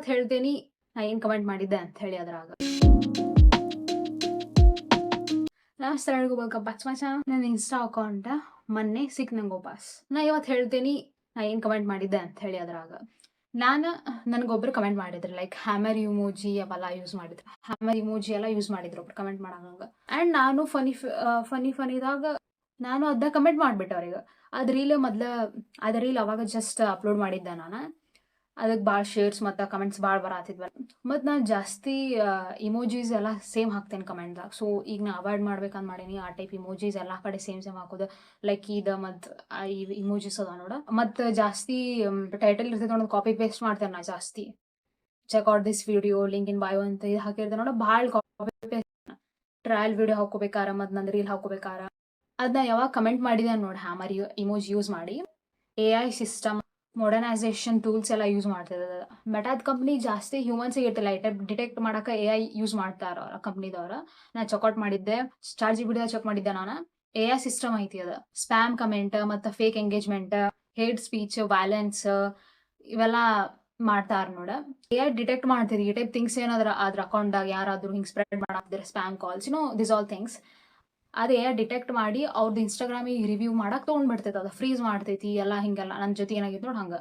ಇವತ್ತು ಹೇಳ್ತೇನಿ ನಾ ಏನು ಕಮೆಂಟ್ ಮಾಡಿದ್ದೆ ಅಂತ ಹೇಳಿ ಅದ್ರಾಗ. ಲಾಸ್ಟ್ ಎಲ್ಲರಿಗೂ welcome back to my channel. ನನ್ನ ಇನ್ಸ್ಟಾ ಅಕೌಂಟ್ ಮೊನ್ನೆ ಸಿಕ್ ನಂಗೆ ವಾಪಸ್. ನಾ ಇವತ್ತು ಹೇಳ್ತೇನಿ ನಾ ಏನು ಕಮೆಂಟ್ ಮಾಡಿದ್ದೆ ಅಂತ ಹೇಳಿ ಅದ್ರಾಗ. ನನಗೊಬ್ರು ಕಮೆಂಟ್ ಮಾಡಿದ್ರು, ಲೈಕ್ ಹ್ಯಾಮರ್ ಇಮೋಜಿ ಅವೆಲ್ಲ ಯೂಸ್ ಮಾಡಿದ್ರು. ಹ್ಯಾಮರ್ ಇಮೋಜಿ ಎಲ್ಲ ಯೂಸ್ ಮಾಡಿದ್ರು ಒಬ್ರು ಕಮೆಂಟ್ ಮಾಡಂಗ. ಆ್ಯಂಡ್ ನಾನು ಫನಿದಾಗ ನಾನು ಅದನ್ನ ಕಮೆಂಟ್ ಮಾಡ್ಬಿಟ್ಟೆ ಅವ್ರಿಗೆ. ಅದ ರೀಲ್ ಅವಾಗ ಜಸ್ಟ್ ಅಪ್ಲೋಡ್ ಮಾಡಿದ್ದೆ ನಾನು. ಅದಕ್ಕೆ ಭಾಳ ಶೇರ್ಸ್ ಮತ್ತು ಕಮೆಂಟ್ಸ್ ಭಾಳ ಬರತ್ತಿದ್ವಲ್ಲ. ಮತ್ತು ನಾನು ಜಾಸ್ತಿ ಇಮೋಜೀಸ್ ಎಲ್ಲ ಸೇಮ್ ಹಾಕ್ತೇನೆ ಕಮೆಂಟ್ದಾಗ. ಸೊ ಈಗ ನಾ ಅವಾಯ್ಡ್ ಮಾಡ್ಬೇಕಂತ ಮಾಡೀನಿ ಆ ಟೈಪ್ ಇಮೋಜೀಸ್ ಎಲ್ಲ ಕಡೆ ಸೇಮ್ ಹಾಕೋದು. ಲೈಕ್ ಮತ್ತು ಈ ಇಮೋಜೀಸ್ ಅದ ನೋಡ. ಮತ್ತು ಜಾಸ್ತಿ ಟೈಟಲ್ ಇರ್ತೈತೆ ನೋಡೋದು ಕಾಪಿ ಪೇಸ್ಟ್ ಮಾಡ್ತೇನೆ ನಾ ಜಾಸ್ತಿ. Check out this video link in bio ಅಂತ ಇದು ಹಾಕಿರ್ತೇನೆ ನೋಡ. ಭಾಳ ಕಾಪಿ ಪೇಸ್ಟ್ ಟ್ರಯಲ್ ವಿಡಿಯೋ ಹಾಕೋಬೇಕಾರ ಮತ್ತು ನನ್ನ ರೀಲ್ ಹಾಕೋಬೇಕಾರ ಅದನ್ನ ಯಾವಾಗ ಕಮೆಂಟ್ ಮಾಡಿದೆ ನೋಡಿ ಹ್ಯಾಮರ್ ಇಮೋಜಿ ಯೂಸ್ ಮಾಡಿ. AI ಸಿಸ್ಟಮ್ ಮಾಡರ್ನೈಸೇಷನ್ ಟೂಲ್ಸ್ ಎಲ್ಲ ಯೂಸ್ ಮಾಡ್ತಿದ್ದಾರೆ. ಬಟ್ ಅದು ಕಂಪ್ನಿ ಜಾಸ್ತಿ ಹ್ಯೂಮನ್ಸಿಗೆ ಇರ್ತಿಲ್ಲ. ಡಿಟೆಕ್ಟ್ ಮಾಡಕ್ಕೆ AI ಯೂಸ್ ಮಾಡ್ತಾರ ಅವ್ರ ಕಂಪ್ನಿದವ್ರ. ನಾ ಚೆಕ್ಔಟ್ ಮಾಡಿದ್ದೆ, ChatGPT ಚೆಕ್ ಮಾಡಿದ್ದೆ ನಾನು. AI ಸಿಸ್ಟಮ್ ಐತಿ ಅದು. ಸ್ಪ್ಯಾಮ್ ಕಮೆಂಟ್ ಮತ್ತು fake engagement, hate speech, violence ಇವೆಲ್ಲ ಮಾಡ್ತಾರ ನೋಡ. AI ಡಿಟೆಕ್ಟ್ ಮಾಡ್ತೀರಿ ಈ ಟೈಪ್ ಥಿಂಗ್ಸ್ ಏನಾದ್ರ ಅದ್ರ ಅಕೌಂಟ್ದಾಗ ಯಾರಾದ್ರೂ ಹಿಂಗೆ ಸ್ಪ್ರೆಡ್ ಮಾಡಾಕ್ತಿದ್ರೆ spam calls this all things. ಅದು AI ಡಿಟೆಕ್ಟ್ ಮಾಡಿ ಅವ್ರದ್ದು ಇನ್ಸ್ಟಾಗ್ರಾಮಿಗೆ ರಿವ್ಯೂ ಮಾಡಕ್ಕೆ ತೊಗೊಂಡ್ಬಿಡ್ತೈತೆ. ಅದು ಫ್ರೀಸ್ ಮಾಡ್ತೈತಿ ಎಲ್ಲ ಹಿಂಗೆಲ್ಲ. ನನ್ನ ಜೊತೆ ಏನಾಗಿತ್ತು ನೋಡಿ ಹಂಗೆ.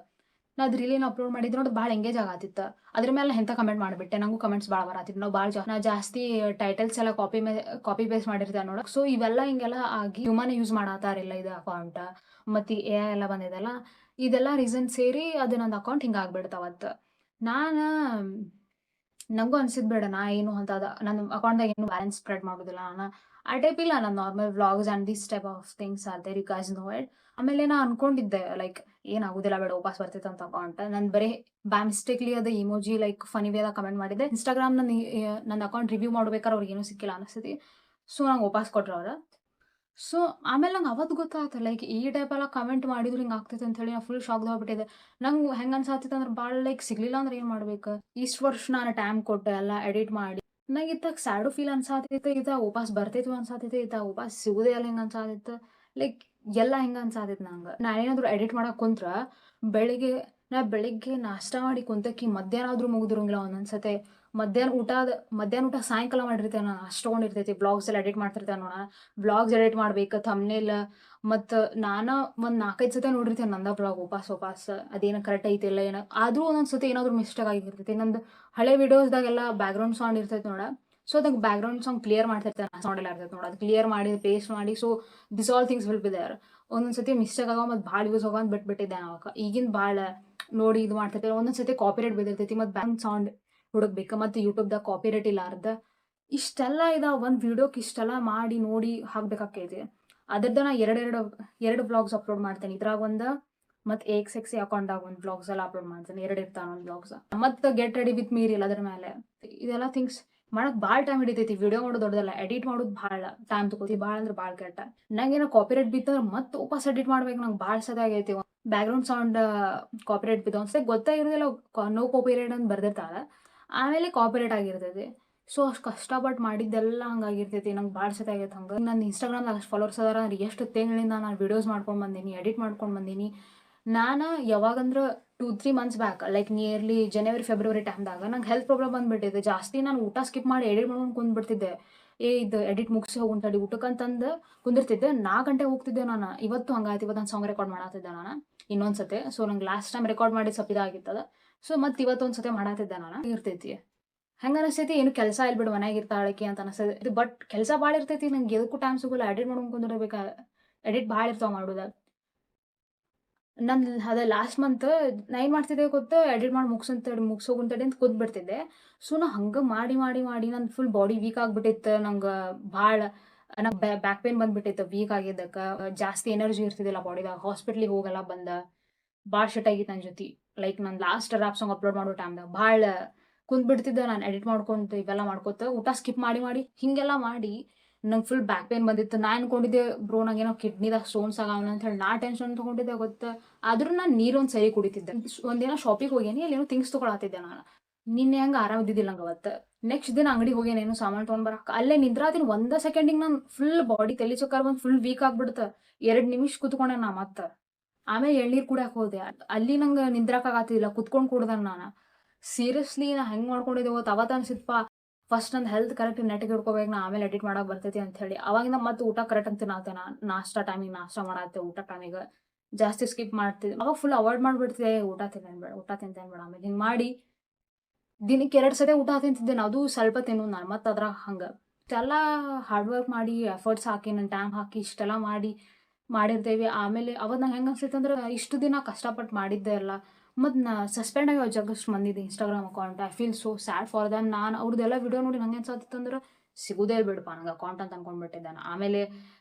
ನಾ ಅದು ರೀಲಿನ ಅಪ್ಲೋಡ್ ಮಾಡಿದ್ರೆ ನೋಡಿ ಭಾಳ ಎಂಗೇಜ್ ಆಗತ್ತಿತ್ತು. ಅದ್ರ ಮೇಲೆ ಎಂಥ ಕಮೆಂಟ್ ಮಾಡಿಬಿಟ್ಟೆ. ನನಗೂ ಕಮೆಂಟ್ಸ್ ಭಾಳ ಬರತ್ತಿತ್ತು. ನಾ ಜಾಸ್ತಿ ಟೈಟಲ್ಸ್ ಎಲ್ಲ ಕಾಪಿ ಪೇಸ್ಟ್ ಮಾಡಿರ್ತೇವೆ ನೋಡ. ಸೊ ಇವೆಲ್ಲ ಹಿಂಗೆಲ್ಲ ಆಗಿ ಹ್ಯೂಮನ್ ಯೂಸ್ ಮಾಡತ್ತಾರಿಲ್ಲ ಇದು ಅಕೌಂಟ್. ಮತ್ತು AI ಎಲ್ಲ ಬಂದಿದೆಲ್ಲ, ಇದೆಲ್ಲ ರೀಸನ್ ಸೇರಿ ಅದು ನನ್ನ ಅಕೌಂಟ್ ಹಿಂಗೆ ಆಗ್ಬಿಡ್ತಾವತ್ತು. ನನಗೂ ಅನ್ಸಿದ್ ಬೇಡ ನಾ ಏನು ಅಂತ ನನ್ನ ಅಕೌಂಟ್ದಾಗ ಏನು ಬ್ಯಾಲೆನ್ಸ್ ಸ್ಪ್ರೆಡ್ ಮಾಡೋದಿಲ್ಲ ನಾನು. ಆ ಟೈಪ್ ಇಲ್ಲ. ನಾನು normal vlogs and this type of things are there, you guys know it. ಆಮೇಲೆ ನಾ ಅನ್ಕೊಂಡಿದ್ದೆ ಲೈಕ್ ಏನಾಗೋದಿಲ್ಲ ಬೇಡ ವಾಪಸ್ ಬರ್ತೈತೆ ಅಂತ ಅಕೌಂಟ್. ನಾನು ಬರೀ ಬೈ ಮಿಸ್ಟೇಕ್ಲಿ ಅದು ಇಮೋಜಿ ಲೈಕ್ ಫನಿ ವೇದ ಕಮೆಂಟ್ ಮಾಡಿದ್ದೆ. ಇನ್ಸ್ಟಾಗ್ರಾಮ್ ನನ್ನ ಅಕೌಂಟ್ ರಿವ್ಯೂ ಮಾಡ್ಬೇಕಾದ್ರೆ ಅವ್ರಿಗೆ ಏನೂ ಸಿಕ್ಕಿಲ್ಲ ಅನಿಸ್ತೈತಿ. ಸೊ ನಂಗೆ ವಾಪಸ್ ಕೊಟ್ರು ಅವ್ರು. ಸೊ ಆಮೇಲೆ ನಂಗೆ ಅವತ್ತು ಗೊತ್ತಾಯ್ತು ಲೈಕ್ ಈ ಟೈಪ್ ಎಲ್ಲ ಕಮೆಂಟ್ ಮಾಡಿದ್ರು ಹಿಂಗೆ ಆಗ್ತೈತೆ ಅಂತ ಹೇಳಿ. ನಾನು ಫುಲ್ ಶಾಕ್ದಾಗ್ಬಿಟ್ಟಿದ್ದೆ. ನಂಗೆ ಹೆಂಗೆ ಅನ್ಸಾತಿತ್ತು ಅಂದ್ರೆ ಭಾಳ ಲೈಕ್ ಸಿಗ್ಲಿಲ್ಲ ಅಂದ್ರೆ ಏನು ಮಾಡ್ಬೇಕು. ಇಷ್ಟು ವರ್ಷ ನಾನು ಟೈಮ್ ಕೊಟ್ಟೆ ಎಲ್ಲ ಎಡಿಟ್ ಮಾಡಿ. ನಂಗೆ ಇತ್ತಾಗ ಸ್ಯಾಡು ಫೀಲ್ ಅನ್ಸಾತೈತೆ. ವಾಪಸ್ ಬರ್ತೈತು ಅನ್ಸಾತೈತೆ. ವಾಪಸ್ ಸಿಗೋದೇ ಎಲ್ಲ ಹಿಂಗೆ ಅನ್ಸಾತೈತೆ. ಲೈಕ್ ಎಲ್ಲ ಹಿಂಗೆ ಅನ್ಸಾತೈತೆ ನಂಗೆ. ನಾನೇನಾದರೂ ಎಡಿಟ್ ಮಾಡಕ್ಕೆ ಕುಂತ್ರ ಬೆಳಿಗ್ಗೆ ನಾಷ್ಟ ಮಾಡಿ ಕುಂತಕ್ಕಿ ಮಧ್ಯಾಹ್ನ ಆದರೂ ಮುಗಿದಿರಂಗಿಲ್ಲ ಒಂದೊಂದ್ಸತೆ. ಮಧ್ಯಾಹ್ನ ಊಟ ಸಾಯಂಕಾಲ ಮಾಡಿರ್ತೇನೆ ನಾನು. ಅಷ್ಟೊಂದಿರ್ತೈತಿ. ಬ್ಲಾಗ್ಸ್ ಎಲ್ಲ ಎಡಿಟ್ ಮಾಡ್ತಿರ್ತೇನೆ ನೋಡ. ಬ್ಲಾಗ್ಸ್ ಎಡಿಟ್ ಮಾಡ್ಬೇಕು, ಥಂಬ್ನೇಲ್. ಮತ್ತು ನಾನು ಒಂದು 4-5 ಸತಿ ನೋಡಿರ್ತೇನೆ ನಂದ ಬ್ಲಾಗ್ ವಾಪಸ್ ಅದೇನು ಕರೆಕ್ಟ್ ಐತಿ ಇಲ್ಲ ಏನೋ. ಆದರೂ ಒಂದೊಂದು ಸತಿ ಏನಾದರೂ ಮಿಸ್ಟೇಕ್ ಆಗಿರ್ತೈತಿ. ನಂದು ಹಳೆ ವೀಡಿಯೋಸ್ದಾಗೆಲ್ಲ ಬ್ಯಾಕ್ಗ್ರೌಂಡ್ ಸೌಂಡ್ ಇರ್ತೈತೆ ನೋಡ. ಸೊ ಅದಕ್ಕೆ ಬ್ಯಾಕ್ಗ್ರೌಂಡ್ ಸಾಂಗ್ ಕ್ಲಿಯರ್ ಮಾಡ್ತಿರ್ತೇನೆ. ಸೌಂಡ್ ಎಲ್ಲ ಇರ್ತೈತೆ ನೋಡ. ಅದು ಕ್ಲಿಯರ್ ಮಾಡಿ ಪೇಸ್ಟ್ ಮಾಡಿ. So this all things will be there. ಒಂದೊಂದು ಸತಿ ಮಿಸ್ಟೇಕ್ ಆಗೋ ಮತ್ತು ಭಾಳ ಯೂಸ್ ಆಗೋ ಅಂತ ಬಿಟ್ಬಿಟ್ಟಿದ್ದೆ ಅವಾಗ. ಈಗಿನ ಭಾಳ ನೋಡಿ ಇದು ಮಾಡ್ತಿರ್ತೇವೆ. ಒಂದೊಂದು ಸತಿ ಕಾಪಿರೇಟ್ ಬಿದ್ದಿರ್ತೈತಿ ಮತ್ತು ಬ್ಯಾಕ್ಗ್ರೌಂಡ್ ಸೌಂಡ್ ಹುಡುಕ್ಬೇಕು. ಮತ್ತು ಯೂಟ್ಯೂಬ್ದಾಗ ಕಾಪಿರೇಟ್ ಇಲ್ಲಾರ್ದ ಇಷ್ಟೆಲ್ಲ ಇದಾವೆ. ಒಂದು ವಿಡಿಯೋಕ್ಕೆ ಇಷ್ಟೆಲ್ಲ ಮಾಡಿ ನೋಡಿ ಹಾಕ್ಬೇಕಾಕೈತಿ. ಅದ್ರದ್ದು ನಾ ಎರಡು ವ್ಲಾಗ್ಸ್ ಅಪ್ಲೋಡ್ ಮಾಡ್ತೇನೆ. ಇದ್ರಾಗ ಒಂದು ಮತ್ತು XXX ಅಕೌಂಟ್ದಾಗ ಒಂದು ವ್ಲಾಗ್ಸ್ ಎಲ್ಲ ಅಪ್ಲೋಡ್ ಮಾಡ್ತೇನೆ. 2 ಇರ್ತಾವೆ ಒಂದು ವ್ಲಾಗ್ಸ್. ಮತ್ತು get ready with me reel ಅದ್ರ ಮೇಲೆ. ಇದೆಲ್ಲ ಥಿಂಗ್ಸ್ ಮಾಡಕ್ಕೆ ಭಾಳ ಟೈಮ್ ಹಿಡಿತೈತಿ. ವಿಡಿಯೋ ಮಾಡೋದು ದೊಡ್ಡದಲ್ಲ, ಎಡಿಟ್ ಮಾಡೋದು ಭಾಳ ಟೈಮ್ ತಗೋತಿ. ಭಾಳ ಅಂದ್ರೆ ಭಾಳ ಕೆಟ್ಟ. ನಂಗೇನೋ ಕಾಪಿರೇಟ್ ಬಿತ್ತಂದ್ರೆ ಮತ್ತೆ ವಾಪಸ್ ಎಡಿಟ್ ಮಾಡ್ಬೇಕು. ನಂಗೆ ಭಾಳ ಸದ ಆಗೈತಿ. ಬ್ಯಾಕ್ಗ್ರೌಂಡ್ ಸೌಂಡ್ ಕಾಪಿರೇಟ್ ಬಿದ್ದು ಅನ್ಸತ್ತೆ. ಗೊತ್ತಾಗಿರೋದಿಲ್ಲ ನೋ ಕಾಪಿರೇಟ್ ಅಂತ ಬರ್ದಿರ್ತಾರೆ. ಆಮೇಲೆ ಕಾಪಿರೇಟ್ ಆಗಿರ್ತೈತಿ. ಸೊ ಅಷ್ಟು ಕಷ್ಟಪಟ್ಟು ಮಾಡಿದ್ದೆಲ್ಲ ಹಂಗಾಗಿರ್ತೈತಿ. ನಂಗೆ ಭಾಳ ಸತಿ ಆಗೈತೆ ಹಂಗೆ. ನನ್ನ ಇನ್ಸ್ಟಾಗ್ರಾಮ್ದಾಗ ಅಷ್ಟು ಫಾಲೋವರ್ಸ್ ಅದಾರ ಅಂದ್ರೆ ಎಷ್ಟು ತಿಂಗಳಿಂದ ನಾನು ವೀಡಿಯೋಸ್ ಮಾಡ್ಕೊಂಡು ಬಂದೀನಿ, ಎಡಿಟ್ ಮಾಡ್ಕೊಂಡು ಬಂದೀನಿ. ನಾನು ಯಾವಾಗಂದ್ರೆ 2-3 months back like nearly January February ಟೈಮ್ದಾಗ ನಂಗೆ ಹೆಲ್ತ್ ಪ್ರಾಬ್ಲಮ್ ಬಂದುಬಿಟ್ಟಿದೆ. ಜಾಸ್ತಿ ನಾನು ಊಟ ಸ್ಕಿಪ್ ಮಾಡಿ ಎಡಿಟ್ ಮಾಡ್ಕೊಂಡು ಕುಂದ್ಬಿಡ್ತಿದ್ದೆ. ಇದು ಎಡಿಟ್ ಮುಗಿಸಿ ಹೋಗುಂತಡಿ ಊಟಕ್ಕಂತಂದು ಕುಂದಿರ್ತಿದ್ದೆ. 4 ಗಂಟೆ ಹೋಗ್ತಿದ್ದೆ ನಾನು. ಇವತ್ತು ಹಂಗಾಯ್ತು. ಇವತ್ತು ನಾನು ಸಾಂಗ್ ರೆಕಾರ್ಡ್ ಮಾಡತ್ತಿದ್ದೆ ನಾನು ಇನ್ನೊಂದು ಸತಿ. ಸೊ ನಂಗೆ ಲಾಸ್ಟ್ ಟೈಮ್ ರೆಕಾರ್ಡ್ ಮಾಡಿ ಸ್ವಲ್ಪ ಇದಾಗಿತ್ತದ. ಸೊ ಮತ್ತು ಇವತ್ತೊಂದು ಸತಿ ಮಾಡತ್ತಿದ್ದೆ ನಾನು. ಇರ್ತೈತಿ ಹೆಂಗೆ ಅನಿಸ್ತೈತಿ, ಏನು ಕೆಲಸ ಇಲ್ಲಿ ಬಿಡು ಮನೆಯಾಗ ಇರ್ತಾಳಕ್ಕೆ ಅಂತ ಅನಿಸ್ತೈತಿ. ಇದು ಬಟ್ ಕೆಲಸ ಭಾಳ ಇರ್ತೈತಿ. ನಂಗೆ ಎದಕ್ಕೂ ಟೈಮ್ ಸಿಗೋಲ್ಲ. ಎಡಿಟ್ ಮಾಡ್ಕೊಂಡು ಕುಂದಿರ್ಬೇಕು. ಎಡಿಟ್ ಭಾಳ ಇರ್ತಾವೆ ಮಾಡೋದು. ಅದೇ ಲಾಸ್ಟ್ ಮಂತ್ ನಾ ಏನು ಮಾಡ್ತಿದ್ದೆ ಗೊತ್ತಾ, ಎಡಿಟ್ ಮಾಡಿ ಮುಗಿಸೋಗುಂತಡಿ ಅಂತ ಕೂತ್ಬಿಡ್ತಿದ್ದೆ. ಸೊ ನಾ ಹಂಗೆ ಮಾಡಿ ನನ್ನ ಫುಲ್ ಬಾಡಿ ವೀಕ್ ಆಗಿಬಿಟ್ಟಿತ್ತು. ನಂಗೆ ಭಾಳ ಬ್ಯಾಕ್ ಪೇನ್ ಬಂದುಬಿಟ್ಟಿತ್ತು ವೀಕ್ ಆಗಿದ್ದಕ್ಕೆ. ಜಾಸ್ತಿ ಎನರ್ಜಿ ಇರ್ತಿದ್ದಿಲ್ಲ ಬಾಡಿದಾಗ. ಹಾಸ್ಪಿಟ್ಲಿಗೆ ಹೋಗಲ್ಲ ಭಾಳ ಶೆಟ್ ಆಗಿತ್ತು ನನ್ನ ಜೊತೆ. ಲೈಕ್ ನಾನು ಲಾಸ್ಟ್ ರ್ಯಾಪ್ ಸಾಂಗ್ ಅಪ್ಲೋಡ್ ಮಾಡೋ ಟೈಮ್ದಾಗ ಭಾಳ ಕುಂತ್ಬಿಡ್ತಿದ್ದೆ ನಾನು ಎಡಿಟ್ ಮಾಡ್ಕೊತ ಇವೆಲ್ಲ ಮಾಡ್ಕೊತ. ಊಟ ಸ್ಕಿಪ್ ಮಾಡಿ ಹೀಗೆಲ್ಲ ಮಾಡಿ ನಂಗೆ ಫುಲ್ ಬ್ಯಾಕ್ ಪೇನ್ ಬಂದಿತ್ತು. ನಾ ಅನ್ಕೊಂಡಿದ್ದೆ ಬ್ರೋ ನಂಗೇನೋ ಕಿಡ್ನಿದಾಗ ಸ್ಟೋನ್ಸ್ ಆಗವನ ಅಂತ ಹೇಳಿ ನಾ ಟೆನ್ಷನ್ ತೊಗೊಂಡಿದ್ದೆ ಗೊತ್ತಾ. ಆದ್ರೂ ನಾನು ನೀರೊಂದು ಸರಿ ಕುಡಿತಿದ್ದೆ. ಒಂದಿನ ಶಾಪಿಗೆ ಹೋಗೇನಿ, ಅಲ್ಲಿ ಏನೋ ಥಿಂಗ್ಸ್ ತೊಗೊಳತ್ತಿದ್ದೆ ನಾನು. ನಿನ್ನೆ ಹಂಗೆ ಆರಾಮಿದ್ದಿದ್ದಿಲ್ಲ ನಂಗೆ ಅವತ್ತು. ನೆಕ್ಸ್ಟ್ ದಿನ ಅಂಗಡಿಗೆ ಹೋಗೇನೇನು ಸಾಮಾನು ತೊಗೊಂಡ್ಬರಕ್ಕೆ. ಅಲ್ಲೇ ನಿಂದ್ರಾತೀನಿ 1 ಸೆಕೆಂಡಿಗೆ ನಾನು ಫುಲ್ ಬಾಡಿ ತಲೆ ಚಕ್ಕರ್ ಬಂದು ಫುಲ್ ವೀಕ್ ಆಗ್ಬಿಡ್ತು. 2 ನಿಮಿಷ ಕೂತ್ಕೊಂಡೆ ನಾ ಮತ್ತೆ. ಆಮೇಲೆ ಎಳ್ನೀರು ಕುಡಿಯಕ್ಕೆ ಹೋದೆ. ಅಲ್ಲಿ ನಂಗೆ ನಿಂದ್ರಕ್ಕಾಗತ್ತಿಲ್ಲ, ಕುತ್ಕೊಂಡು ಕುಡ್ದೆ ನಾನು. ಸೀರಿಯಸ್ಲಿ ನಾ ಹೆಂಗೆ ಮಾಡ್ಕೊಂಡಿದ್ದೆ ಗೊತ್ತಾ? ಅವತ್ತು ಅನ್ಸಿತ್ತಪ್ಪ, ಫಸ್ಟ್ ನಂದು ಹೆಲ್ತ್ ಕರೆಕ್ಟ್ ನೆಟ್ಟಿಗೆ ಹಿಡ್ಕೋಬೇಕು, ನಾ ಆಮೇಲೆ ಎಡಿಟ್ ಮಾಡಕ್ಕೆ ಬರ್ತೈತಿ ಅಂತ ಹೇಳಿ. ಅವಾಗಿಂದ ಮತ್ತೆ ಊಟ ಕರೆಕ್ಟ್ ಅಂತ ತಿನ್ನಾತೆ ನಾ. ನಾಷ್ಟಾ ಟೈಮಿಗೆ ನಾಷ್ಟಾ ಮಾಡತ್ತೆ, ಊಟ ಟೈಮಿಗೆ ಜಾಸ್ತಿ ಸ್ಕಿಪ್ ಮಾಡ್ತಿದ್ದೆ. ಅವಾಗ ಫುಲ್ ಅವಾಯ್ಡ್ ಮಾಡ್ಬಿಡ್ತಿದ್ದೆ, ಊಟ ತಿನ್ನೋದು ಬೇಡ, ಊಟ ತಿಂತೇನೆ ಬೇಡ. ಆಮೇಲೆ ಹಿಂಗೆ ಮಾಡಿ ದಿನಕ್ಕೆ 2 ಸತಿ ಊಟ ತಿಂತಿದ್ದೆ ನಾ, ಅದು ಸ್ವಲ್ಪ ತಿನ್ನೋದು ನಾನು. ಮತ್ತು ಅದ್ರಾಗ ಹಂಗೆ ಇಷ್ಟೆಲ್ಲ ಹಾರ್ಡ್ ವರ್ಕ್ ಮಾಡಿ, ಎಫರ್ಟ್ಸ್ ಹಾಕಿ, ನನ್ನ ಟೈಮ್ ಹಾಕಿ ಇಷ್ಟೆಲ್ಲ ಮಾಡಿರ್ತೇವಿ. ಆಮೇಲೆ ಅವಾಗ ನಂಗೆ ಹೆಂಗೆ ಅನ್ಸೈತೆ ಅಂದ್ರೆ, ಇಷ್ಟು ದಿನ ಕಷ್ಟಪಟ್ಟು ಮಾಡಿದ್ದೆ ಅಲ್ಲ, ಮತ್ತು ನಾ ಸಸ್ಪೆಂಡ್ ಆಗ್ಯಾವ ಜಗಷ್ಟು ಮಂದಿದು Instagram account. I feel so sad for them. ನಾನು ಅವ್ರದ್ದೆಲ್ಲ ವಿಡಿಯೋ ನೋಡಿ ನಂಗೆ ಅನ್ಸತ್ತಿತ್ತು ಅಂದ್ರೆ, ಸಿಗೋದೇ ಬಿಡಪ್ಪ ನಂಗೆ ಅಕೌಂಟ್ ಅಂತ ಅನ್ಕೊಂಡ್ಬಿಟ್ಟಿದ್ದೆ ನಾನು. ಆಮೇಲೆ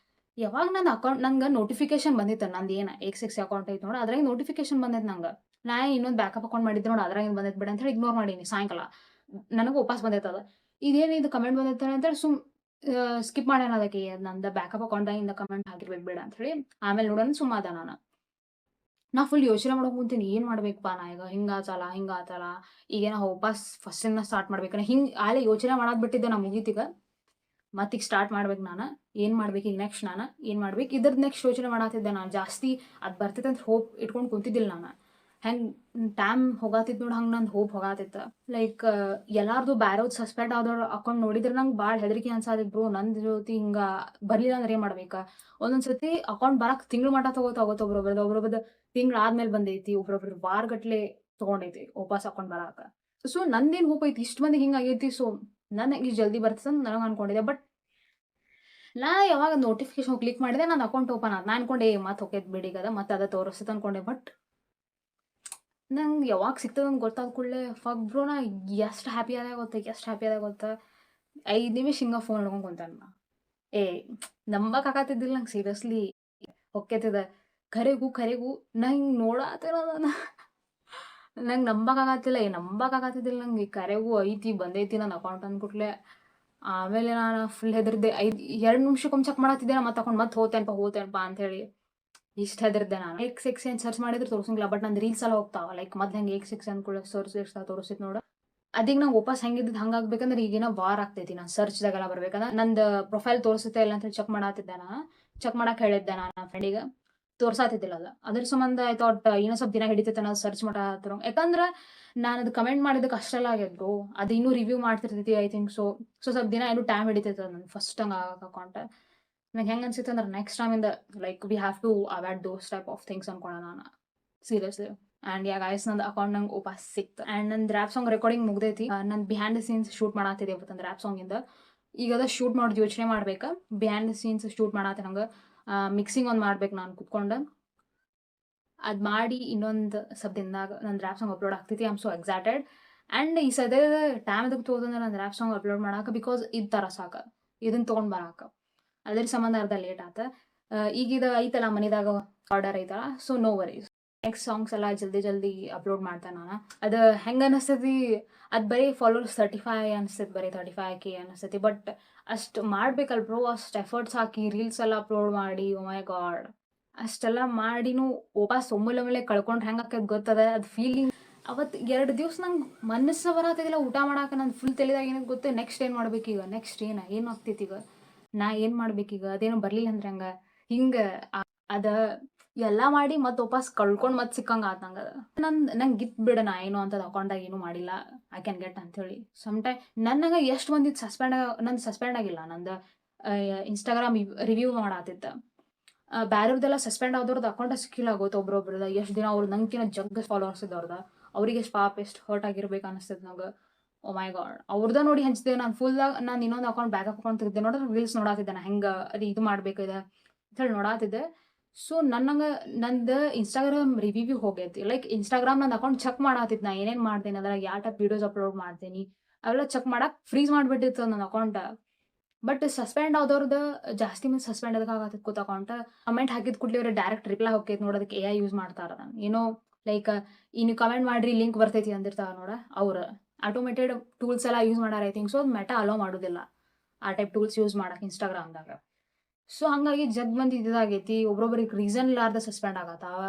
ಯಾವಾಗ ನನ್ನ ಅಕೌಂಟ್ ನಂಗೆ ನೋಟಿಫಿಕೇಶನ್ ಬಂದಿತ್ತು, ನಂದು ಏನು X6 ಅಕೌಂಟ್ ಐತೆ ನೋಡಿ, ಅದ್ರಾಗ ನೋಟಿಫಿಕೇಶನ್ ಬಂದೈತೆ ನಂಗೆ. ನಾ ಇನ್ನೊಂದು ಬ್ಯಾಕಪ್ ಅಕೌಂಟ್ ಮಾಡಿದ್ದೆ ನೋಡಿ, ಅದ್ರಾಗ ಬಂದೈತೆ ಬಿಡ ಅಂತ ಹೇಳಿ ಇಗ್ನೋರ್ ಮಾಡೀನಿ. ಸಾಯಂಕಾಲ ನನಗೆ ವಾಪಸ್ ಬಂದೈತೆ ಅದು. ಇದೇನು ಇದು ಕಮೆಂಟ್ ಬಂದೈತೆ ಅಂತೇಳಿ ಸ್ಕಿಪ್ ಮಾಡ್ಯಾನ ಅದಕ್ಕೆ. ನಂದು ಬ್ಯಾಕಪ್ ಅಕೌಂಟ್ದಾಗಿಂದ ಕಮೆಂಟ್ ಹಾಕಿರ್ಬೇಕು ಬೇಡ ಅಂತ ಹೇಳಿ. ಆಮೇಲೆ ನೋಡೋಣ ಸುಮ್ಮಾದ ನಾನು. ನಾ ಫುಲ್ ಯೋಚನೆ ಮಾಡೋಕೆ ಕುಂತೀನಿ, ಏನು ಮಾಡ್ಬೇಕಪ್ಪ ನಾ ಈಗ? ಹಿಂಗಾತಲ್ಲ, ಈಗೇನೋ ವಾಪಸ್ ಫಸ್ಟಿಂದ ಸ್ಟಾರ್ಟ್ ಮಾಡ್ಬೇಕನ್ನ ಹಿಂಗೆ ಆಲೆ ಯೋಚನೆ ಮಾಡೋದು ಬಿಟ್ಟಿದ್ದೆ ನಾ. ಮುಗೀತೀಗ ಮತ್ತೀಗ ಸ್ಟಾರ್ಟ್ ಮಾಡ್ಬೇಕು ನಾನು. ಏನು ಮಾಡ್ಬೇಕು ಈಗ ನೆಕ್ಸ್ಟ್? ನಾನು ಏನು ಮಾಡ್ಬೇಕು ಇದ್ರದ್ದು ನೆಕ್ಸ್ಟ್ ಯೋಚನೆ ಮಾಡತ್ತಿದ್ದೆ ನಾನು. ಜಾಸ್ತಿ ಅದು ಬರ್ತೈತೆ ಅಂತ ಹೋಪ್ ಇಟ್ಕೊಂಡು ಕುಂತಿದ್ದಿಲ್ಲ ನಾನು. ಹೆಂಗೆ ಟೈಮ್ ಹೋಗಾತಿತ್ತು ನೋಡಿ, ಹಂಗೆ ನಂದು ಹೋಪ್ ಹೋಗಾತಿತ್ತು. ಲೈಕ್ ಎಲ್ಲಾರ್ದು ಬ್ಯಾರೋದು ಸಸ್ಪೆಂಡ್ ಆದವ್ರು ಅಕೌಂಟ್ ನೋಡಿದ್ರೆ ನಂಗೆ ಭಾಳ ಹೆದರಿಕೆ ಅನ್ಸಾತಿತ್ತು ಬ್ರೋ. ನಂದು ಜೊತೆ ಹಿಂಗೆ ಬರಲಿಲ್ಲ ಅಂದ್ರೆ ಏನು ಮಾಡ್ಬೇಕು? ಒಂದೊಂದು ಸತಿ ಅಕೌಂಟ್ ಬರಕ್ಕೆ ತಿಂಗಳು ಮಟ್ಟ ತಗೋತ ಒಬ್ರೊಬ್ರದ್ದು ತಿಂಗಳು ಆದ್ಮೇಲೆ ಬಂದೈತಿ, ಒಬ್ರೊಬ್ರು ವಾರಗಟ್ಲೆ ತೊಗೊಂಡೈತಿ ವಾಪಸ್ ಅಕೌಂಟ್ ಬರಾಕ. ಸೊ ನಂದೇನು ಹೋಪ್ ಐತಿ, ಇಷ್ಟು ಮಂದಿಗೆ ಹಿಂಗೆ ಆಗೈತಿ. ಸೊ ನನ್ನ ಇಷ್ಟು ಜಲ್ದಿ ಬರ್ತದೆ ಅಂತ ನನಗೆ ಅನ್ಕೊಂಡಿದ್ದೆ. ಬಟ್ ನಾ ಯಾವಾಗ ನೋಟಿಫಿಕೇಶನ್ ಕ್ಲಿಕ್ ಮಾಡಿದೆ, ನನ್ನ ಅಕೌಂಟ್ ಓಪನ್ ಆದ. ನಾನು ಅನ್ಕೊಂಡೆ ಮತ್ತೆ ಹೋಗೈತೆ ಬಿಡಿಗದ, ಮತ್ತೆ ಅದ ತೋರಿಸ್ತದೆ ಅನ್ಕೊಂಡೆ. ಬಟ್ ನಂಗೆ ಯಾವಾಗ ಸಿಗ್ತದೆ ಅಂತ ಗೊತ್ತಾದ ಕೂಡಲೇ ಫಕ್ ಬ್ರೋ, ನಾ ಎಷ್ಟು ಹ್ಯಾಪಿ ಆದಾಗ ಗೊತ್ತಾ? 5 ನಿಮಿಷ ಹಿಂಗೆ ಫೋನ್ ಹಿಡ್ಕೊಂಡು ಕುಂತಾನ ನಾ. ನಂಬಕ್ಕಾಗತ್ತಿದ್ದಿಲ್ಲ ನಂಗೆ ಸೀರಿಯಸ್ಲಿ. ಹೊಕ್ಕೈತಿದೆ ಖರೆಗೂ ನಾ ಹಿಂಗೆ ನೋಡಾತೇನ ನಂಗೆ ನಂಬಕ್ಕಾಗತ್ತಿದ್ದಿಲ್ಲ ನಂಗೆ. ಕರೆಗೂ ಐತಿ ಬಂದೈತಿ ನನ್ನ ಅಕೌಂಟ್ ಅಂದ್ಬಿಟ್ಲೆ. ಆಮೇಲೆ ನಾನು ಫುಲ್ ಹೆದರ್ದೆ. 2 ನಿಮಿಷಕ್ಕೊಮ್ಮೆ ಚೆಕ್ ಮಾಡತ್ತಿದ್ದೆ ನಾ, ಮತ್ತೆ ಅಕೌಂಟ್ ಮತ್ತೆ ಹೋತೇನಪ್ಪ ಅಂತ ಹೇಳಿ ಇಷ್ಟು ಹೆದರ್ದೆ ನಾನು. X6 ಏನು ಸರ್ಚ್ ಮಾಡಿದ್ರೆ ತೋರಿಸಂಗಿಲ್ಲ, ಬಟ್ ನಂದು ರೀಲ್ಸ್ ಎಲ್ಲ ಹೋಗ್ತಾವ. ಲೈಕ್ ಮೊದ್ಲು ಹೆಂಗೆ X6 ಅಂದ್ಕೊಳ್ಳಿ ಸರ್ಚ್ ತೋರಿಸಿತ್ತು ನೋಡು, ಅದೀಗ ನಂಗೆ ವಾಪಸ್ ಹೆಂಗಿದ್ದು ಹಂಗಾಗ್ಬೇಕಂದ್ರೆ ಈಗೇನೋ ವಾರ್ ಆಗ್ತೈತಿ. ನಾನು ಸರ್ಚ್ದಾಗೆಲ್ಲ ಬರ್ಬೇಕಂದ್ರೆ ನಂದು ಪ್ರೊಫೈಲ್ ತೋರಿಸುತ್ತೆ ಇಲ್ಲ ಅಂತ ಚೆಕ್ ಮಾಡತ್ತಿದ್ದೆ ನಾನು. ಚೆಕ್ ಮಾಡಕ್ಕೆ ಹೇಳಿದ್ದೆ ನಾನು ನನ್ನ ಫ್ರೆಂಡಿಗೆ, ತೋರ್ಸಾತಿದ್ದಿಲ್ಲ ಅದು. ಅದ್ರ ಸಂಬಂಧ ಐ ಥಾಟ್ ಇನ್ನೂ ಸ್ವಲ್ಪ ದಿನ ಹಿಡಿತೈತೆ ನಾನು ಸರ್ಚ್ ಮಾಡತ್ತಿರೋ. ಯಾಕಂದ್ರೆ ನಾನು ಅದು ಕಮೆಂಟ್ ಮಾಡಿದ್ದಕ್ಕೆ ಅಷ್ಟೆಲ್ಲ ಆಗ್ಯದ. ಅದು ಇನ್ನೂ ರಿವ್ಯೂ ಮಾಡ್ತಿರ್ತೈತಿ ಐ ಥಿಂಕ್. ಸೊ ಸ್ವಲ್ಪ ದಿನ ಇನ್ನೂ ಟೈಮ್ ಹಿಡಿತೈತೆ ನನ್ನ ಫಸ್ಟ್ ಹಂಗೆ ಆಗಕ್ಕೆ ಅಕೌಂಟ್. ನಂಗೆ ಹೆಂಗೆ ಅನ್ಸುತ್ತೆ ಅಂದ್ರೆ ನೆಕ್ಸ್ಟ್ ಟೈಮಿಂದ like we have to avoid those type of things ಅನ್ಕೊಳ್ಳೋಣ ನಾನು ಸೀರಿಯಸ್ಲಿ. ಆ್ಯಂಡ್ ಯಾ ಗೈಸ್, ನಂದು ಅಕೌಂಟ್ ನಂಗೆ ವಾಪಸ್ ಸಿಕ್ತು. ಆ್ಯಂಡ್ ನಂದು ರ್ಯಾಪ್ ಸಾಂಗ್ ರೆಕಾರ್ಡಿಂಗ್ ಮುಗ್ದೈತಿ. ನಾನು ಬಿಹೈಂಡ್ ದ ಸೀನ್ಸ್ ಶೂಟ್ ಮಾಡತ್ತಿದ್ದೆ ಇವತ್ತೊಂದು ರ್ಯಾಪ್ ಸಾಂಗಿಂದ. ಈಗ ಅದ ಶೂಟ್ ಮಾಡೋದು ಯೋಚನೆ ಮಾಡ್ಬೇಕು. ಬಿಹೈಂಡ್ ದ ಸೀನ್ಸ್ ಶೂಟ್ ಮಾಡತ್ತೆ ನಂಗೆ. ಮಿಕ್ಸಿಂಗ್ ಒಂದು ಮಾಡ್ಬೇಕು ನಾನು ಕುತ್ಕೊಂಡು. ಅದು ಮಾಡಿ ಇನ್ನೊಂದು ಸ್ವಲ್ಪ ದಿನದಾಗ ನನ್ನ ರ್ಯಾಪ್ ಸಾಂಗ್ ಅಪ್ಲೋಡ್ ಆಗ್ತೈತಿ. I am so excited. And ಈ ಸದ್ಯದ ಟೈಮ್ ಅದಕ್ಕೆ ತೊಗೊಂಡ್ರೆ ನನ್ನ ರ್ಯಾಪ್ ಸಾಂಗ್ ಅಪ್ಲೋಡ್ ಮಾಡಕ್ಕೆ, ಬಿಕಾಸ್ ಇದು ಥರ ಸಾಕು ಇದನ್ನು ತೊಗೊಂಡು ಬರಾಕ. ಅದ್ರ ಸಂಬಂಧ ಅರ್ಧ ಲೇಟ್ ಆತ. ಈಗಿದ ಐತಲ್ಲ ಮನೆದಾಗ ಆರ್ಡರ್ ಐತಲ್ಲ, so no worries. Next songs ಎಲ್ಲ ಜಲ್ದಿ ಅಪ್ಲೋಡ್ ಮಾಡ್ತೇನೆ ನಾನು. ಅದು ಹೆಂಗೆ ಅನಿಸ್ತೈತಿ, ಅದು ಬರೀ ಫಾಲೋವರ್ಸ್ 35 ಅನಿಸ್ತೈತಿ, ಬರೀ 35K ಅನಿಸ್ತೈತಿ. ಬಟ್ ಅಷ್ಟು ಮಾಡ್ಬೇಕಲ್ಲ ಬ್ರೋ, ಅಷ್ಟು ಎಫರ್ಟ್ಸ್ ಹಾಕಿ ರೀಲ್ಸ್ ಎಲ್ಲ ಅಪ್ಲೋಡ್ ಮಾಡಿ, ಓ ಮೈ ಗಾಡ್, ಅಷ್ಟೆಲ್ಲ ಮಾಡಿನೂ ವಾಪಸ್ ಒಮ್ಮೆಲೆ ಕಳ್ಕೊಂಡ್ರೆ ಹೆಂಗೆ ಆಕೈತೆ ಗೊತ್ತದ ಅದು ಫೀಲಿಂಗ್. ಅವತ್ತು 2 ದಿವಸ ನಂಗೆ ಮನಸ್ಸು ಬರತ್ತಿದ್ದಿಲ್ಲ ಊಟ ಮಾಡಕ್ಕೆ. ನಾನು ಫುಲ್ ತಲೆದಾಗ ಏನಕ್ಕೆ ಗೊತ್ತು, ನೆಕ್ಸ್ಟ್ ಏನು ಮಾಡ್ಬೇಕೀಗ, ನೆಕ್ಸ್ಟ್ ಏನು ಆಗ್ತೈತಿ ಈಗ, ನಾ ಏನು ಮಾಡ್ಬೇಕೀಗ, ಅದೇನೋ ಬರಲಿಲ್ಲ ಅಂದ್ರೆ ಹಿಂಗೆ ಅದ ಎಲ್ಲ ಮಾಡಿ ಮತ್ತೆ ವಾಪಸ್ ಕಳ್ಕೊಂಡು ಮತ್ತೆ ಸಿಕ್ಕಂಗೆ ಆತ ನಂಗೆ. ನಂಗೆ ಗಿತ್ ಬಿಡ, ನಾ ಏನೋ ಅಂತದ್ದು ಅಕೌಂಟಾಗ ಏನೂ ಮಾಡಿಲ್ಲ, ಐ ಕ್ಯಾನ್ ಗೆಟ್ ಅಂಥೇಳಿ. ಟೈಮ್ ನನಗೆ ಎಷ್ಟು ಮಂದಿದ್ದು ಸಸ್ಪೆಂಡ್ ಆಗಿಲ್ಲ. ನಂದು ಇನ್ಸ್ಟಾಗ್ರಾಮ್ ರಿವ್ಯೂ ಮಾಡತ್ತಿದ್ದ ಬ್ಯಾರವ್ರದ್ದೆಲ್ಲ ಸಸ್ಪೆಂಡ್ ಆದವ್ರದ್ದು ಅಕೌಂಟ ಸಿಕ್ಕಿಲ್ಲ ಗೊತ್ತು. ಒಬ್ರೊಬ್ರದ ಎಷ್ಟು ದಿನ ಅವ್ರು ನಂಗಿನ ಜಗ್ಗ ಫಾಲೋವರ್ಸ್ ಇದ್ದವ್ರದ, ಅವ್ರಿಗೆ ಎಷ್ಟು ಪಾಪ ಎಷ್ಟು ಹರ್ಟ್ ಆಗಿರ್ಬೇಕು ಅನಿಸ್ತೈತೆ ನಂಗೆ. ಓ ಮೈ ಗಾಡ್, ಅವ್ರದ ನೋಡಿ ಹಂಚ್ತೇವೆ ನಾನು ಫುಲ್ಲಾಗ. ನಾನು ಇನ್ನೊಂದು ಅಕೌಂಟ್ ಬ್ಯಾಕಪ್ ಅಕೌಂಟ್ ತೆಗೆದೆ ನೋಡಿದ್ರೆ ರೀಲ್ಸ್ ನೋಡಾತಿದ್ದೆ ನಾನು, ಹೆಂಗೆ ಅದು ಇದು ಮಾಡಬೇಕಿದೆ ಅಂತೇಳಿ ನೋಡಾತಿದ್ದೆ. ಸೊ ನಂದು ಇನ್ಸ್ಟಾಗ್ರಾಮ್ ರಿವ್ಯೂ ಹೋಗೈತಿ. ಲೈಕ್ ಇನ್ಸ್ಟಾಗ್ರಾಮ್ ನನ್ನ ಅಕೌಂಟ್ ಚೆಕ್ ಮಾಡಾತಿತ್ತು, ನಾ ಏನೇನು ಮಾಡ್ತೇನೆ ಅದ್ರಾಗ ಯಾವ ಟೈಪ್ ವೀಡಿಯೋಸ್ ಅಪ್ಲೋಡ್ ಮಾಡ್ತೀನಿ ಅವೆಲ್ಲ ಚೆಕ್ ಮಾಡಕ್ಕೆ ಫ್ರೀಸ್ ಮಾಡಿಬಿಟ್ಟಿತ್ತು ನನ್ನ ಅಕೌಂಟ. ಬಟ್ ಸಸ್ಪೆಂಡ್ ಆದವ್ರದ್ದು ಜಾಸ್ತಿ ಮಂದಿ ಸಸ್ಪೆಂಡ್ ಅದಕ್ಕೆ ಆಗತ್ತಿತ್ತು ಕೂತ್ ಅಕೌಂಟ್. ಕಮೆಂಟ್ ಹಾಕಿದ ಕೂಡಲೇ ಅವ್ರಿಗೆ ಡೈರೆಕ್ಟ್ ರಿಪ್ಲೈ ಹೋಗ್ತೈತೆ ನೋಡೋದಕ್ಕೆ. AI ಯೂಸ್ ಮಾಡ್ತಾರೆ ನಾನು ಏನೋ, ಲೈಕ್ ನೀವು ಕಮೆಂಟ್ ಮಾಡ್ರಿ ಲಿಂಕ್ ಬರ್ತೈತಿ ಅಂದಿರ್ತಾರೆ ನೋಡ, ಅವ್ರು ಆಟೋಮೇಟೆಡ್ ಟೂಲ್ಸ್ ಎಲ್ಲ ಯೂಸ್ ಮಾಡಾರ ಐ ಥಿಂಕ್. ಸೊ ಅದು ಮೆಟಾ ಅಲೋ ಮಾಡೋದಿಲ್ಲ ಆ ಟೈಪ್ ಟೂಲ್ಸ್ ಯೂಸ್ ಮಾಡಕ್ಕೆ ಇನ್ಸ್ಟಾಗ್ರಾಮ್ದಾಗ. ಸೊ ಹಂಗಾಗಿ ಜಗ್ ಮಂದಿ ಇದಾಗೈತಿ. ಒಬ್ರೊಬ್ರಿಗೆ ರೀಸನ್ ಇಲ್ಲಾರ್ದ ಸಸ್ಪೆಂಡ್ ಆಗತ್ತಾವ,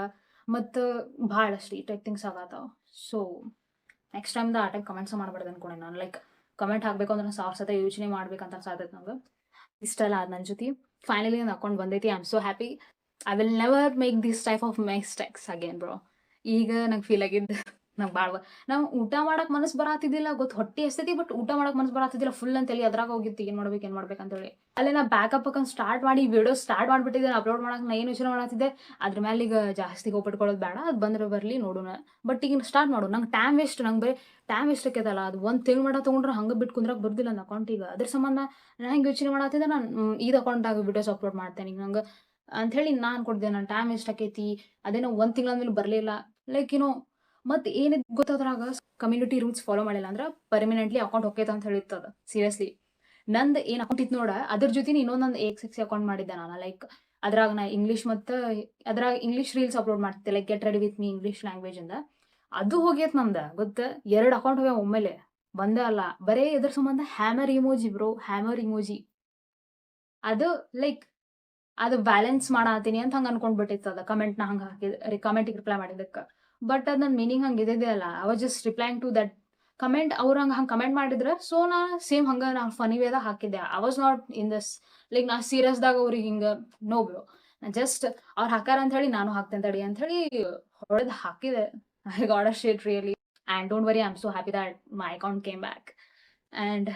ಮತ್ತು ಭಾಳಷ್ಟು ಈ ಟೈಪ್ ಥಿಂಗ್ಸ್ ಆಗತ್ತಾವ. ಸೊ ನೆಕ್ಸ್ಟ್ ಟೈಮ್ದ ಆ ಟೈಪ್ ಕಮೆಂಟ್ಸ್ ಮಾಡಬಾರ್ದು ಅನ್ಕೊಂಡೆ ನಾನು. ಲೈಕ್ ಕಮೆಂಟ್ ಹಾಕಬೇಕು ಅಂದ್ರೆ ನಾನು 1000 ಸತ ಯೋಚನೆ ಮಾಡ್ಬೇಕಂತ ಅನ್ಸಾತೈತೆ ನಂಗೆ. ಇಷ್ಟೆಲ್ಲ ಆದ ನನ್ನ ಜೊತೆ ಫೈನಲಿ ನನ್ನ ಅಕೌಂಟ್ ಬಂದೈತಿ. I am so happy. I will never make this type of mistakes again bro. ಈಗ ನಂಗೆ ಫೀಲ್ ಆಗಿದ್ದು ನಂಗೆ ಭಾಳ ನಾವು ಊಟ ಮಾಡಕ್ಕೆ ಮನಸ್ಸು ಬರಾತಿದ್ದಿಲ್ಲ ಗೊತ್ತು ಹೊಟ್ಟೆ ಹಸ್ತೈತಿ ಬಟ್ ಊಟ ಮಾಡಕ್ಕೆ ಮನಸ್ಸು ಬರಾತಿದ್ದಿಲ್ಲ ಫುಲ್ ಅಂತೇಳಿ ಅದ್ರಾಗ ಹೋಗಿತ್ತು ಏನು ಮಾಡ್ಬೇಕು ಅಂತೇಳಿ ಅಲ್ಲೇ ನಾ ಬ್ಯಾಕಪ್ ಹಾಕೊಂಡು ಸ್ಟಾರ್ಟ್ ಮಾಡಿ ವಿಡಿಯೋ ಸ್ಟಾರ್ಟ್ ಮಾಡಿಬಿಟ್ಟಿದ್ದೆ ಅಪ್ಲೋಡ್ ಮಾಡಕ್ಕೆ ನಾ ಏನು ಯೋಚನೆ ಮಾಡತ್ತಿದ್ದೆ ಅದ್ರ ಮೇಲೆ ಈಗ ಜಾಸ್ತಿ ಹೋಗ್ಬಿಟ್ಕೊಳ್ಳೋದು ಬೇಡ ಅದು ಬಂದ್ರೆ ಬರಲಿ ನೋಡೋಣ ಬಟ್ ಈಗ ಸ್ಟಾರ್ಟ್ ಮಾಡು ನಂಗೆ ಟೈಮ್ ವೇಸ್ಟ್ ನಂಗೆ ಬರೀ ಟೈಮ್ ವೇಸ್ಟ್ ಆಕ್ಯದಲ್ಲ ಅದು ಒಂದು ತಿಂಗಳು ಮಾಡ ತೊಗೊಂಡ್ರೆ ಹಂಗೆ ಬಿಟ್ಟು ಕುಂದ್ರಕ್ಕೆ ಬರ್ದಿಲ್ಲ ನನ್ನ ಅಕೌಂಟಿಗೆ ಅದ್ರ ಸಂಬಂಧ ನಾನು ಹೆಂಗೆ ಯೋಚನೆ ಮಾಡತ್ತಿದ್ದೆ ನಾನು ಇದು ಅಕೌಂಟಾಗ ವಿಡಿಯೋಸ್ ಅಪ್ಲೋಡ್ ಮಾಡ್ತೇನೆ ಈಗ ನಂಗೆ ಅಂಥೇಳಿ ನಾನು ಕೊಡ್ದೆ ನನ್ನ ಟೈಮ್ ವೇಸ್ಟ್ ಆಕೈತಿ ಅದೇನೋ ಒಂದು ತಿಂಗಳಾದ್ಮೇಲೆ ಬರಲಿಲ್ಲ ಲೈಕ್ ಏನೋ ಮತ್ತೆ ಏನಿದ್ ಗೊತ್ತದ್ರಾಗ ಕಮ್ಯುನಿಟಿ ರೂಲ್ಸ್ ಫಾಲೋ ಮಾಡಿಲ್ಲ ಅಂದ್ರೆ ಪರ್ಮನೆಂಟ್ಲಿ ಅಕೌಂಟ್ ಹೋಗ್ತೈತೆ ಅಂತ ಹೇಳಿರ್ತದ ಸೀರಿಯಸ್ಲಿ ನಂದು ಏನು ಅಕೌಂಟ್ ಇತ್ತು ನೋಡ ಅದ್ರ ಜೊತೆ ಇನ್ನೊಂದು ಎಕ್ಸ್ ಅಕೌಂಟ್ ಮಾಡಿದ್ದೆ ನಾನು ಲೈಕ್ ಅದ್ರಾಗ ನಾ ಇಂಗ್ಲೀಷ್ ಮತ್ತು ಅದ್ರಾಗ ಇಂಗ್ಲೀಷ್ ರೀಲ್ಸ್ ಅಪ್ಲೋಡ್ ಮಾಡ್ತಿದ್ದೆ like get ready with me English language ಇಂದ ಅದು ಹೋಗ್ಯತ್ ನಮ್ದು ಗೊತ್ತ 2 ಅಕೌಂಟ್ ಹೋಗ್ಯಾವ ಒಮ್ಮೆಲೆ ಬಂದೇ ಅಲ್ಲ ಬರೇ ಇದ್ರ ಸಂಬಂಧ hammer emoji bro hammer emoji ಅದು ಲೈಕ್ ಅದು ಬ್ಯಾಲೆನ್ಸ್ ಮಾಡತ್ತೀನಿ ಅಂತ ಹಂಗೆ ಅನ್ಕೊಂಡ್ಬಿಟ್ಟಿತ್ತು ಅದು ಕಮೆಂಟ್ನ ಹಂಗೆ ಹಾಕಿದ ಕಮೆಂಟಿಗೆ ರಿಪ್ಲೈ ಮಾಡಿದ್ದಕ್ಕೆ ಬಟ್ ಅದು ನನ್ನ ಮೀನಿಂಗ್ ಹಂಗೆ ಇದ್ದಿದ್ದೇ ಅಲ್ಲ I was just replying to that comment ಅವ್ರು ಹಂಗೆ ಕಮೆಂಟ್ ಮಾಡಿದ್ರೆ ಸೊ ನಾ ಸೇಮ್ ಹಂಗೆ ನಾನು ಫನಿ ವೇದಾಗ ಹಾಕಿದ್ದೆ I was not in this like ನಾ ಸೀರಿಯಸ್ದಾಗ ಅವ್ರಿಗೆ ಹಿಂಗೆ ನೋ ಬ್ರೋ ನಾ ಜಸ್ಟ್ ಅವ್ರು ಹಾಕಾರ ಅಂತ ಹೇಳಿ ನಾನು ಹಾಕ್ತೇನೆ ತಡಿ ಅಂತ ಹೇಳಿ ಹೊಡೆದು ಹಾಕಿದೆ I got a shit really and don't worry I am so happy that my account came back and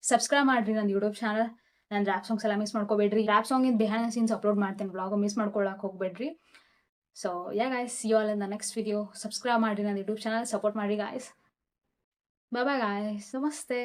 subscribe ಮಾಡಿರಿ ನನ್ನ ಯೂಟ್ಯೂಬ್ ಚಾನಲ್ ನಾನು ರ್ಯಾಪ್ ಸಾಂಗ್ಸ್ ಎಲ್ಲ ಮಿಸ್ ಮಾಡ್ಕೋಬೇಡ್ರಿ rap song in behind scenes upload ಮಾಡ್ತೇನೆ ಬ್ಲಾಗ್ ಮಿಸ್ ಮಾಡ್ಕೊಳಕ್ಕೆ ಹೋಗ್ಬೇಡ್ರಿ so yeah guys see all in the next video subscribe ಮಾಡಿರಿ ನನ್ನ ಯೂಟ್ಯೂಬ್ ಚಾನಲ್ ಸಪೋರ್ಟ್ ಮಾಡಿ ಗಾಯ್ಸ್ ಬಾಯ್ ಬಾಯ್ ಗಾಯ್ಸ್ ನಮಸ್ತೆ